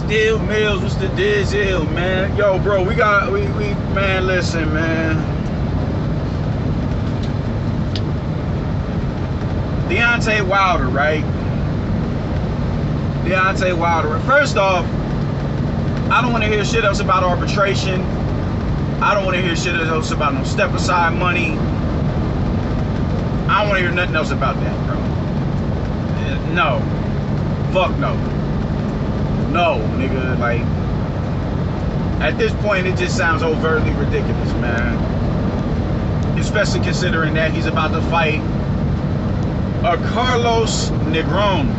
Still Mills, what's the deal, man? Yo, bro, we man, listen, man. Deontay Wilder, right? Deontay Wilder. First off, I don't want to hear shit else about arbitration. I don't want to hear shit else about no step aside money. I don't want to hear nothing else about that, bro. No. Fuck no. No, nigga, like, at this point, it just sounds overtly ridiculous, man. Especially considering that he's about to fight a Carlos Negron.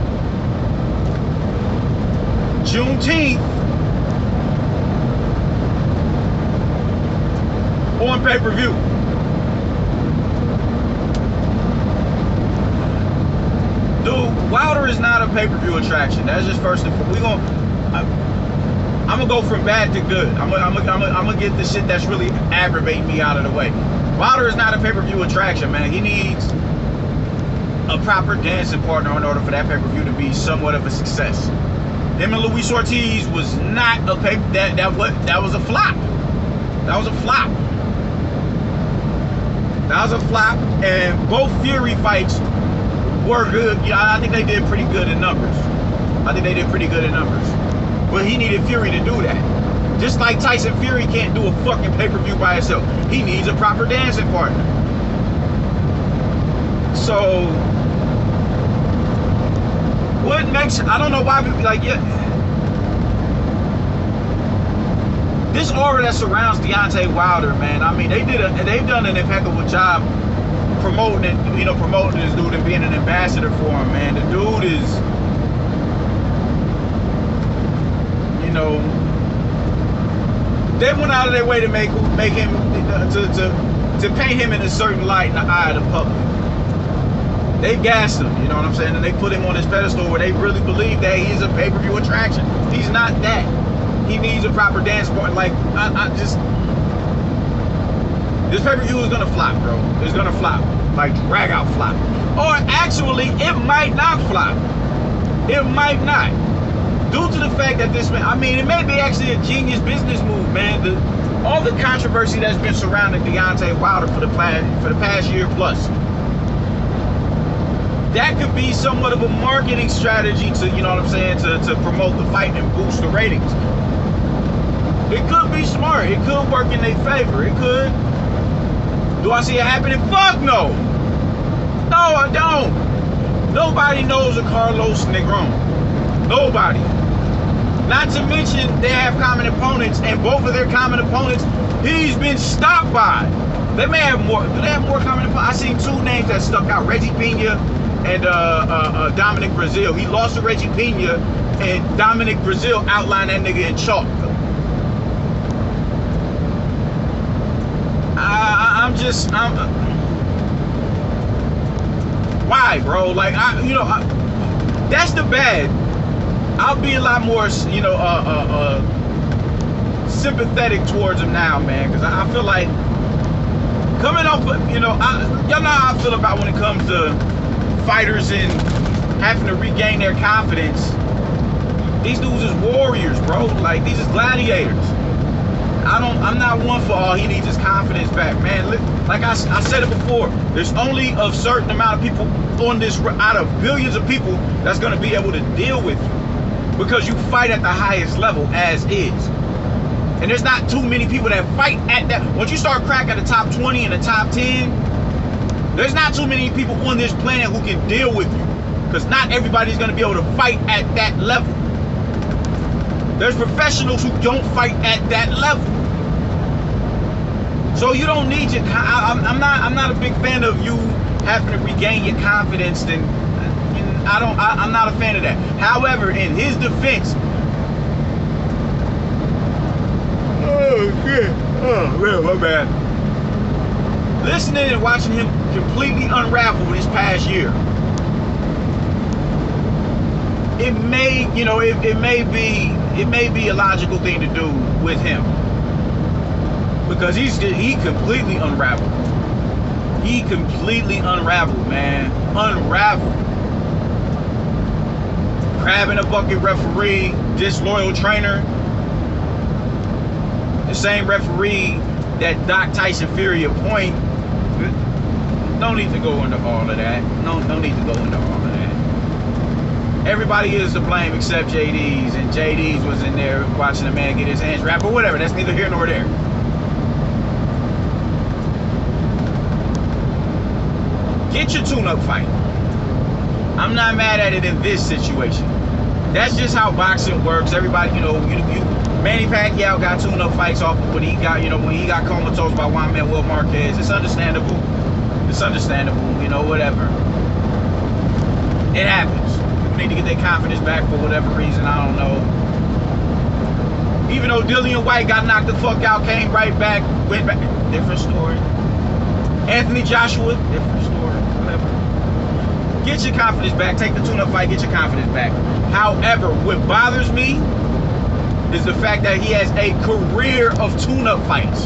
Juneteenth on pay-per-view. Dude, Wilder is not a pay-per-view attraction. That's just first and foremost. I'm gonna go from bad to good. I'm gonna get the shit that's really aggravating me out of the way. Wilder is not a pay-per-view attraction, man. He needs a proper dancing partner in order for that pay-per-view to be somewhat of a success. Him and Luis Ortiz was not a that was a flop. That was a flop. That was a flop, and both Fury fights were good. Yeah, I think they did pretty good in numbers. But he needed Fury to do that. Just like Tyson Fury can't do a fucking pay-per-view by himself. He needs a proper dancing partner. So, what makes, I don't know why people like, yeah. This aura that surrounds Deontay Wilder, man, I mean, they've done an impeccable job promoting this dude and being an ambassador for him, man. The dude is, they went out of their way to make him to paint him in a certain light in the eye of the public. They gassed him, you know what I'm saying, and they put him on this pedestal where they really believe that he's a pay-per-view attraction. He's not that. He needs a proper dance partner. Like, this pay-per-view is gonna flop, bro. It's gonna flop, like drag out flop, or actually, it might not flop. It might not. Due to the fact that this man, I mean, it may be actually a genius business move, man. All the controversy that's been surrounding Deontay Wilder for the past year plus, that could be somewhat of a marketing strategy to, you know what I'm saying, to promote the fight and boost the ratings. It could be smart. It could work in their favor. It could. Do I see it happening? Fuck no. No, I don't. Nobody knows a Carlos Negron. Nobody. Not to mention, they have common opponents, and both of their common opponents, he's been stopped by. They may have more. Do they have more common opponents? I seen two names that stuck out: Reggie Pena and Dominic Brazil. He lost to Reggie Pena, and Dominic Brazil outlined that nigga in chalk. Why, bro? Like, that's the bad. I'll be a lot more, sympathetic towards him now, man, because I feel like coming off, y'all know how I feel about when it comes to fighters and having to regain their confidence. These dudes is warriors, bro. Like, these is gladiators. I'm not one for all he needs his confidence back, man. Like I said it before, there's only a certain amount of people on this, out of billions of people, that's going to be able to deal with you, because you fight at the highest level as is. And there's not too many people that fight at that. Once you start cracking the top 20 and the top 10, there's not too many people on this planet who can deal with you, because not everybody's going to be able to fight at that level. There's professionals who don't fight at that level. So you don't need your, I'm not a big fan of you having to regain your confidence. And I'm not a fan of that. However, in his defense, my bad. Listening and watching him completely unravel this past year, it may be a logical thing to do with him, because he completely unraveled. He completely unraveled, man. Unraveled. crab in a bucket referee, disloyal trainer. The same referee that Doc Tyson Fury appointed. No need to go into all of that. No need to go into all of that. Everybody is to blame except JD's, and JD's was in there watching a man get his hands wrapped, but whatever, that's neither here nor there. Get your tune-up fight. I'm not mad at it in this situation. That's just how boxing works. Everybody, you know, Manny Pacquiao got tune-up fights off of when he got, you know, when he got comatose by Juan Manuel Marquez. It's understandable. It's understandable, you know, whatever. It happens. Need to get their confidence back for whatever reason, I don't know. Even though Dillon White got knocked the fuck out, came right back, went back, different story. Anthony Joshua, different story, whatever. Get your confidence back, take the tune-up fight, get your confidence back. However, what bothers me is the fact that he has a career of tune-up fights.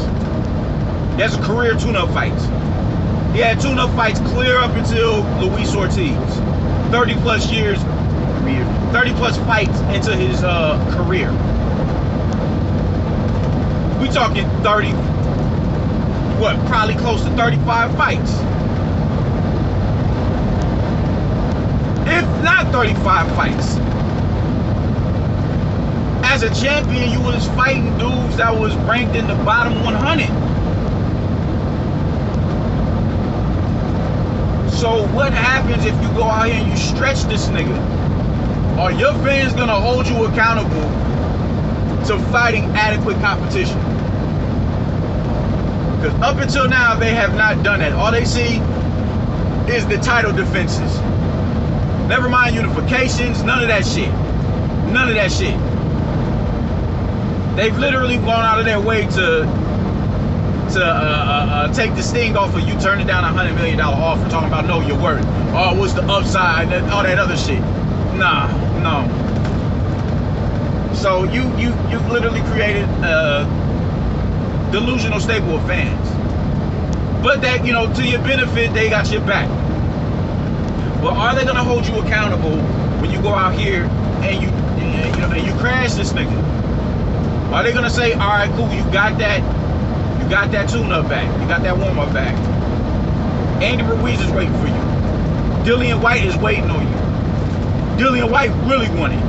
He has a career of tune-up fights. He had tune-up fights clear up until Luis Ortiz. 30 plus years, 30 plus fights into his career. We talking 30, what, probably close to 35 fights. If not 35 fights. As a champion, you was fighting dudes that was ranked in the bottom 100. So what happens if you go out here and you stretch this nigga? Are your fans gonna hold you accountable to fighting adequate competition? Because up until now, they have not done that. All they see is the title defenses. Never mind unifications, none of that shit. None of that shit. They've literally gone out of their way to take the sting off of you turning down $100 million offer, talking about no, you're worth. Oh, what's the upside? All that other shit. Nah, no. So you've literally created a delusional stable of fans. But that, you know, to your benefit, they got your back. But are they gonna hold you accountable when you go out here and you crash this nigga? Are they gonna say, all right, cool, you got that tune-up back. You got that warm-up back. Andy Ruiz is waiting for you. Dillon White is waiting on you. Dillon White really won it.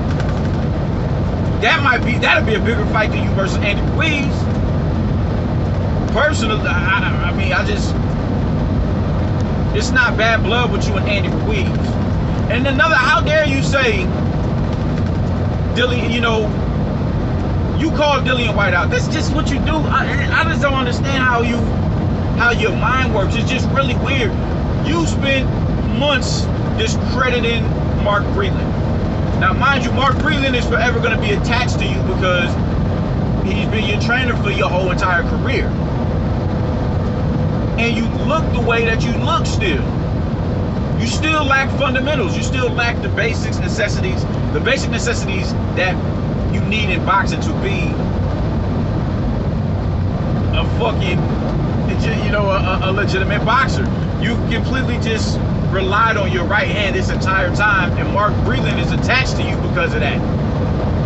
That'll be a bigger fight than you versus Andy Ruiz. Personally, I mean, it's not bad blood with you and Andy Ruiz. And another, how dare you say, Dillon, you know, you call Dillon White out. That's just what you do. I just don't understand how your mind works. It's just really weird. You spent months discrediting Mark Breland. Now, mind you, Mark Breland is forever going to be attached to you because he's been your trainer for your whole entire career. And you look the way that you look still. You still lack fundamentals. You still lack the basic necessities that you need in boxing to be a fucking, you know, a legitimate boxer. You completely just relied on your right hand this entire time, and Mark Breland is attached to you because of that.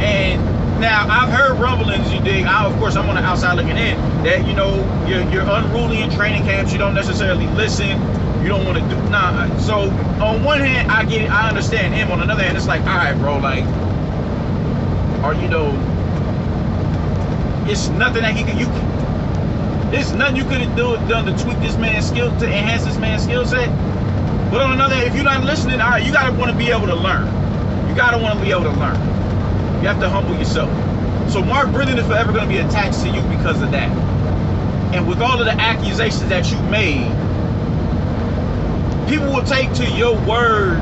And now I've heard rumblings, you dig. Of course, I'm on the outside looking in, that, you know, you're unruly in training camps. You don't necessarily listen. You don't want to do So on one hand, I get it. I understand him. On another hand, it's like, all right, bro, like, or, you know, it's nothing that there's nothing you could have done to tweak this man's skill, to enhance this man's skill set. But on another hand, if you're not listening, all right, you gotta want to be able to learn. You gotta want to be able to learn. You have to humble yourself. So Mark Breland is forever going to be attached to you because of that. And with all of the accusations that you made, people will take to your word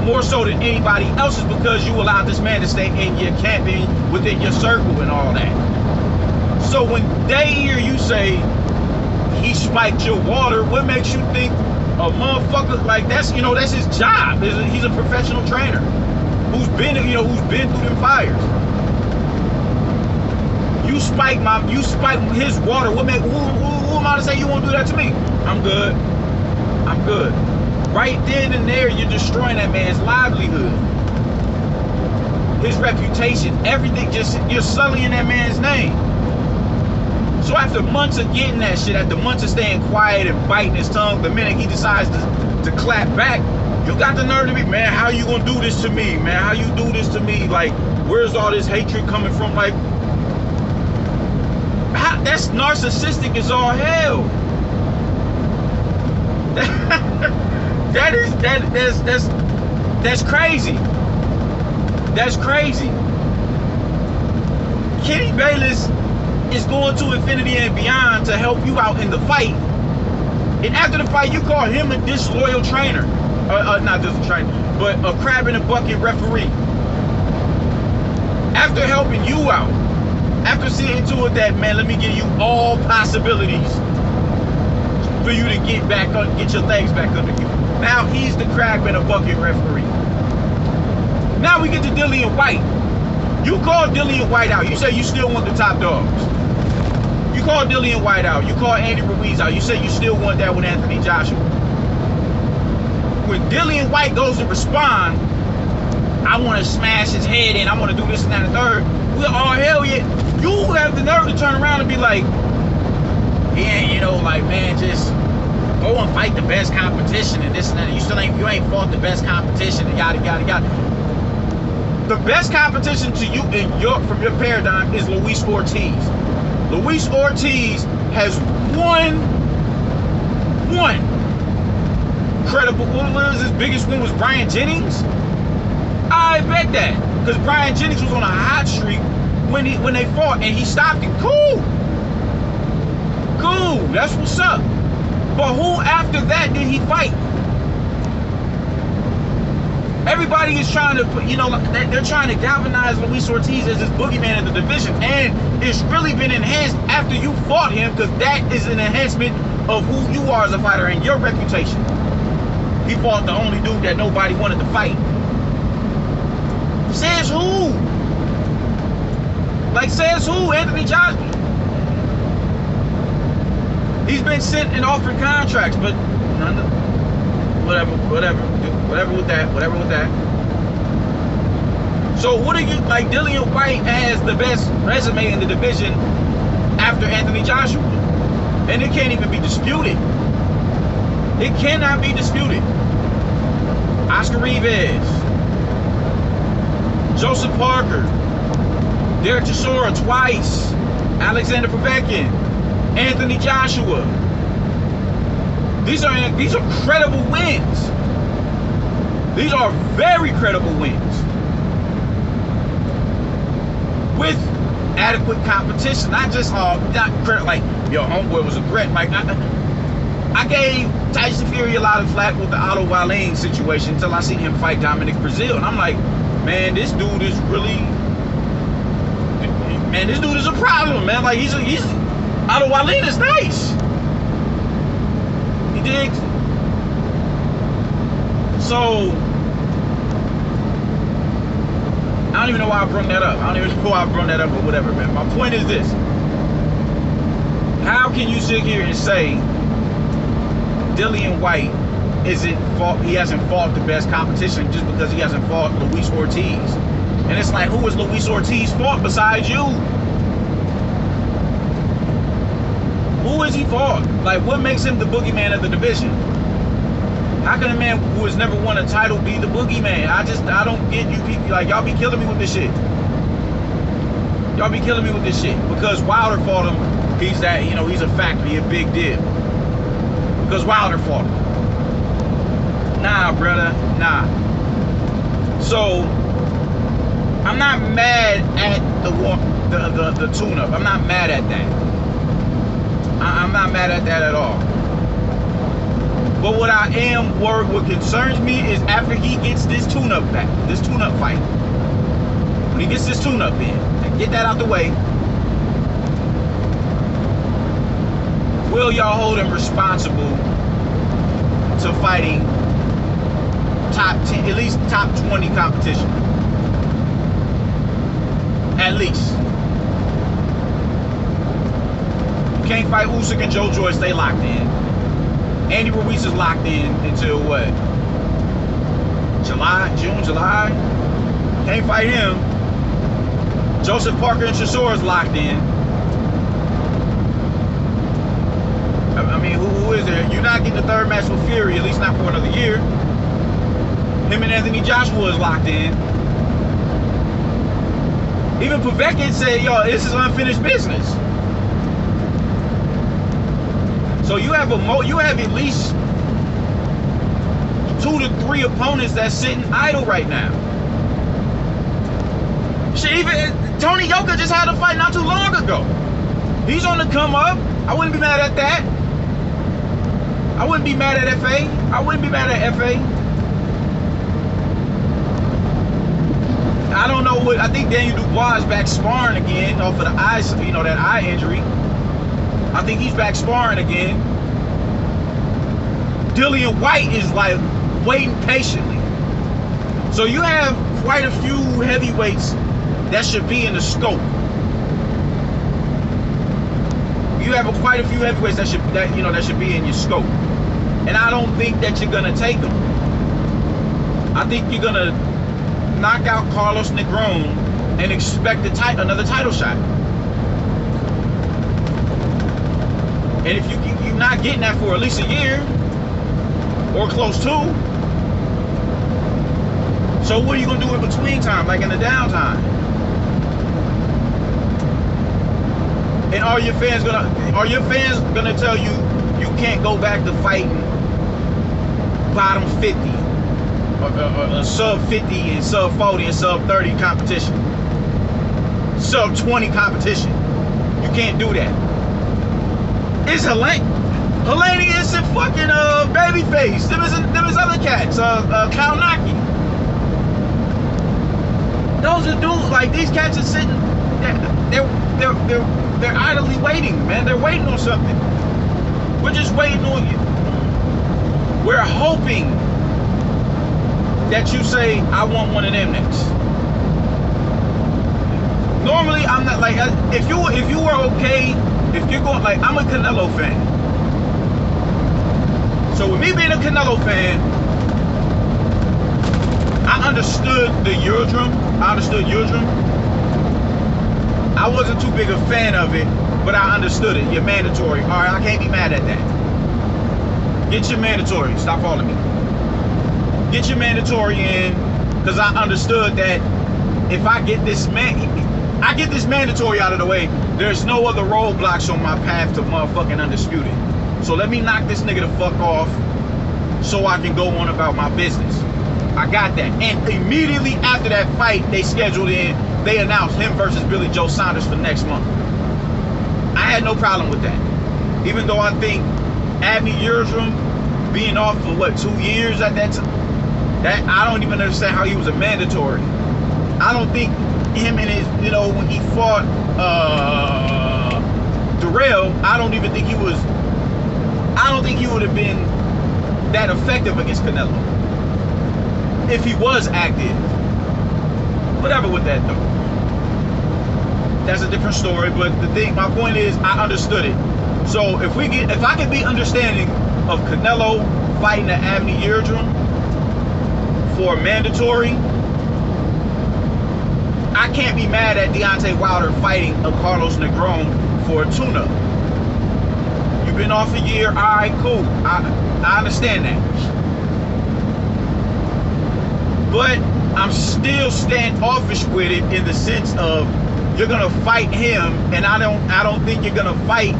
more so than anybody else's because you allowed this man to stay in your camp, within your circle and all that. So when they hear you say he spiked your water, what makes you think a motherfucker like that's his job? He's a professional trainer who's been through them fires. You spike his water. Who am I to say you won't do that to me? I'm good. right then and there, you're destroying that man's livelihood, his reputation, everything. Just you're sullying that man's name. So after months of getting that shit, after months of staying quiet and biting his tongue, the minute he decides to clap back, you got the nerve to be, man, how you gonna do this to me, man? How you do this to me? Like, where's all this hatred coming from? Like, that's narcissistic as all hell. That's crazy. That's crazy. Kenny Bayless is going to infinity and beyond to help you out in the fight. And after the fight, you call him a disloyal trainer. Not just a trainer, but a crab in a bucket referee. After helping you out, after seeing to it that, man, let me give you all possibilities for you to get your legs back under you. Now he's the crab in a bucket referee. Now we get to Dillon White. You call Dillon White out. You say you still want the top dogs. You call Dillon White out. You call Andy Ruiz out. You say you still want that with Anthony Joshua. When Dillon White goes to respond, I want to smash his head in, I want to do this and that and the third. We're all hell yeah. You have the nerve to turn around and be like, yeah, you know, like, man, just go and fight the best competition and this and that. You ain't fought the best competition and yada yada yada. The best competition to you from your paradigm is Luis Ortiz. Luis Ortiz has one credible. What was his biggest win? Was Brian Jennings? I bet that, because Brian Jennings was on a hot streak when they fought, and he stopped it. Cool, that's what's up. But who after that did he fight? Everybody is trying to put, they're trying to galvanize Luis Ortiz as this boogeyman in the division, and it's really been enhanced after you fought him, because that is an enhancement of who you are as a fighter and your reputation. He fought the only dude that nobody wanted to fight. Says who? Like, says who? Anthony Joshua. He's been sent and offered contracts, but none of, whatever with that. So what are you, like, Dillon White has the best resume in the division after Anthony Joshua, and it can't even be disputed. It cannot be disputed. Oscar Ruiz, Joseph Parker, Derek Chisora twice, Alexander Povetkin, Anthony Joshua. These are credible wins. These are very credible wins with adequate competition. Not just not credit like your homeboy was a threat. Like I gave Tyson Fury a lot of flack with the Otto Wallin situation until I seen him fight Dominic Brazil, and I'm like, man, this dude is really, man, this dude is a problem, man. Like he's Otto Wallin is nice. He digs. So I don't even know why I brought that up. I don't even know why I brought that up or whatever, man. My point is this: how can you sit here and say Dillon White he hasn't fought the best competition just because he hasn't fought Luis Ortiz? And it's like, who has Luis Ortiz fought besides you? Who has he fought? Like, what makes him the boogeyman of the division? How can a man who has never won a title be the boogeyman? I don't get you people. Like, y'all be killing me with this shit. Y'all be killing me with this shit. Because Wilder fought him, he's that, he's a factor, he a big deal. Because Wilder fought him. Nah, brother, nah. So I'm not mad at the tune-up. I'm not mad at that. I'm not mad at that at all. But what I am worried, what concerns me is after he gets this tune-up back, this tune-up fight. When he gets this tune-up in, and get that out the way, will y'all hold him responsible to fighting top 10, at least top 20 competition? At least. You can't fight Usyk and Joe Joyce, stay locked in. Andy Ruiz is locked in until what? June, July? Can't fight him. Joseph Parker and Chisora is locked in. I mean, who is there? You're not getting the third match with Fury, at least not for another year. Him and Anthony Joshua is locked in. Even Povetkin said, yo, this is unfinished business. So you have at least 2 to 3 opponents that's sitting idle right now. Shit, even Tony Yoka just had a fight not too long ago. He's on the come up. I wouldn't be mad at that. I wouldn't be mad at FA. I wouldn't be mad at FA. I don't know what, I think Daniel Dubois is back sparring again off of the eye, you know, that eye injury. I think he's back sparring again. Dillon White is like waiting patiently. So you have quite a few heavyweights that should be in the scope. You have quite a few heavyweights that should be in your scope. And I don't think that you're gonna take them. I think you're gonna knock out Carlos Negron and expect another title shot. And if you're not getting that for at least a year or close to, so what are you gonna do in between time, like in the downtime? And are your fans gonna tell you you can't go back to fighting bottom 50 or sub 50 and sub 40 and sub 30 competition, sub 20 competition? You can't do that. It's Hellenius and fucking Babyface. Them is other cats. Kaunaki. Those are dudes. Like, these cats are sitting. They're idly waiting, man. They're waiting on something. We're just waiting on you. We're hoping that you say, I want one of them next. Normally, I'm not like, if you were okay, if you're going, like, I'm a Canelo fan. So with me being a Canelo fan, I understood the Eurodrum. I wasn't too big a fan of it, but I understood it. You're mandatory. All right, I can't be mad at that. Get your mandatory. Stop calling me. Get your mandatory in, because I understood that if I get this mandatory out of the way, there's no other roadblocks on my path to motherfucking undisputed. So let me knock this nigga the fuck off so I can go on about my business. I got that. And immediately after that fight, they announced him versus Billy Joe Saunders for next month. I had no problem with that. Even though I think Abney Yildirim being off for what, 2 years at that time, that I don't even understand how he was a mandatory. I don't think him and his, when he fought Darrell, I don't think he would have been that effective against Canelo if he was active. Whatever with that though. That's a different story. But my point is, I understood it. So if I could be understanding of Canelo fighting the Abney Yildirim for mandatory, I can't be mad at Deontay Wilder fighting a Carlos Negron for a tune-up. You've been off a year, all right, cool. I understand that. But I'm still standoffish with it in the sense of you're gonna fight him, and I don't think you're gonna fight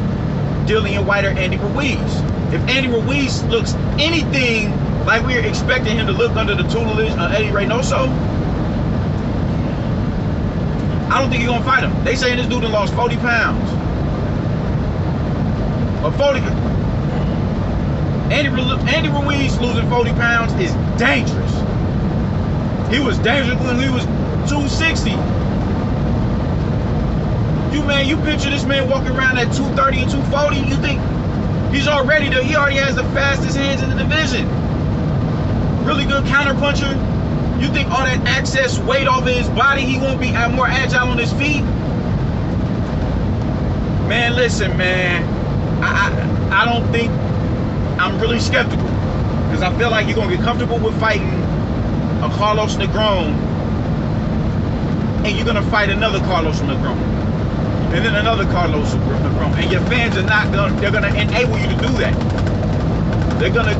Dillon White or Andy Ruiz. If Andy Ruiz looks anything like we're expecting him to look under the tutelage of Eddie Reynoso, I don't think you're gonna fight him. They saying this dude done lost 40 pounds. Or 40. Andy Ruiz losing 40 pounds is dangerous. He was dangerous when he was 260. You picture this man walking around at 230 and 240, you think he already has the fastest hands in the division. Really good counter puncher. You think all that excess weight off of his body, he won't be more agile on his feet? Man, listen, man. I don't think I'm really skeptical because I feel like you're gonna get comfortable with fighting a Carlos Negron, and you're gonna fight another Carlos Negron, and then another Carlos Negron, and your fans are not gonna. They're gonna enable you to do that. They're gonna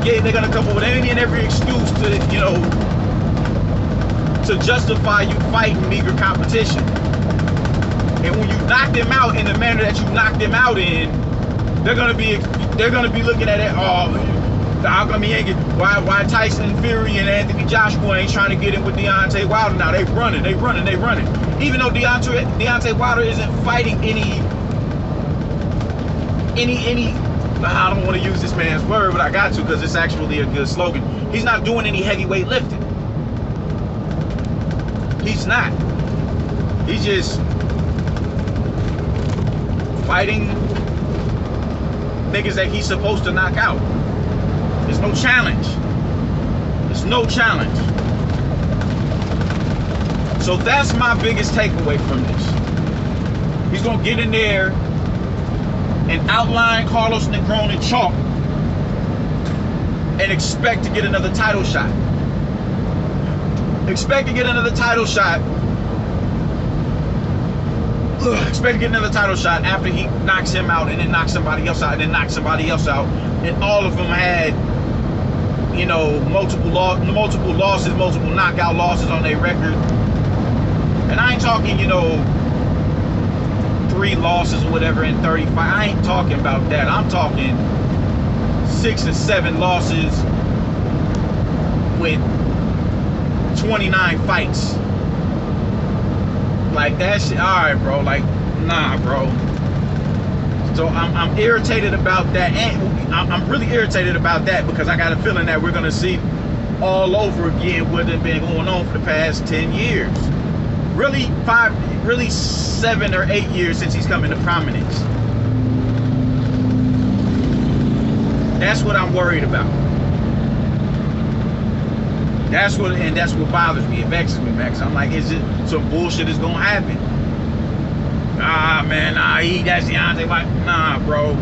come up with any and every excuse to, you know, to justify you fighting meager competition. And when you knock them out in the manner that you knocked them out in, they're gonna be looking at it. Oh, how come he ain't get? Why Tyson Fury and Anthony Joshua ain't trying to get in with Deontay Wilder now? They running. Even though Deontay Wilder isn't fighting any. I don't want to use this man's word, but I got to because it's actually a good slogan. He's not doing any heavyweight lifting. He's not. He's just fighting niggas that he's supposed to knock out. There's no challenge. There's no challenge. So that's my biggest takeaway from this. He's gonna get in there and outline Carlos Negron in chalk and expect to get another title shot. Expect to get another title shot. Expect to get another title shot after he knocks him out and then knocks somebody else out and then knocks somebody else out. And all of them had, you know, multiple losses, multiple knockout losses on their record. And I ain't talking, you know, 3 losses or whatever in 35. I ain't talking about that. I'm talking 6 and 7 losses with 29 fights. Like that shit. All right, bro. Like, nah, bro. So I'm irritated about that, and I'm really irritated about that because I got a feeling that we're gonna see all over again what has been going on for the past 10 years. Really 7 or 8 years since he's come into prominence. That's what I'm worried about. That's what bothers me. It vexes me, Max. I'm like, is it some bullshit is gonna happen? Ah, man, that's Deontay White. Nah, bro.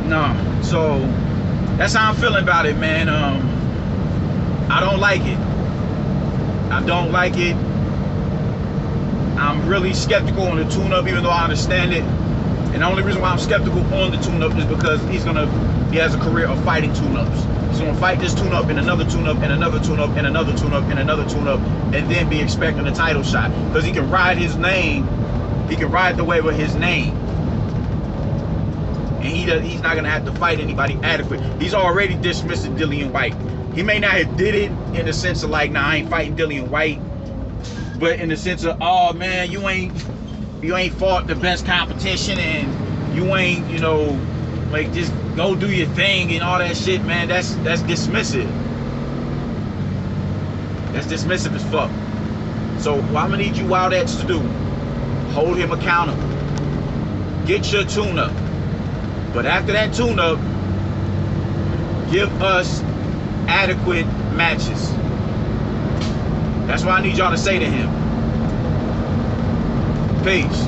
Nah. So that's how I'm feeling about it, man. I don't like it. I don't like it. I'm really skeptical on the tune-up, even though I understand it. And the only reason why I'm skeptical on the tune-up is because he has a career of fighting tune-ups. He's gonna fight this tune-up and another tune-up and another tune-up and another tune-up and another tune-up, and then be expecting a title shot. Because he can ride his name, he can ride the wave of his name. And he's not gonna have to fight anybody adequate. He's already dismissing Dillon White. He may not have did it in the sense of like, nah, I ain't fighting Dillon White, but in the sense of, oh man, you ain't fought the best competition, and you ain't, you know, like, just go do your thing and all that shit, man. That's dismissive. That's dismissive as fuck. So what I'm gonna need you Wildettes to do, hold him accountable. Get your tune-up. But after that tune-up, give us adequate matches. That's what I need y'all to say to him. Peace.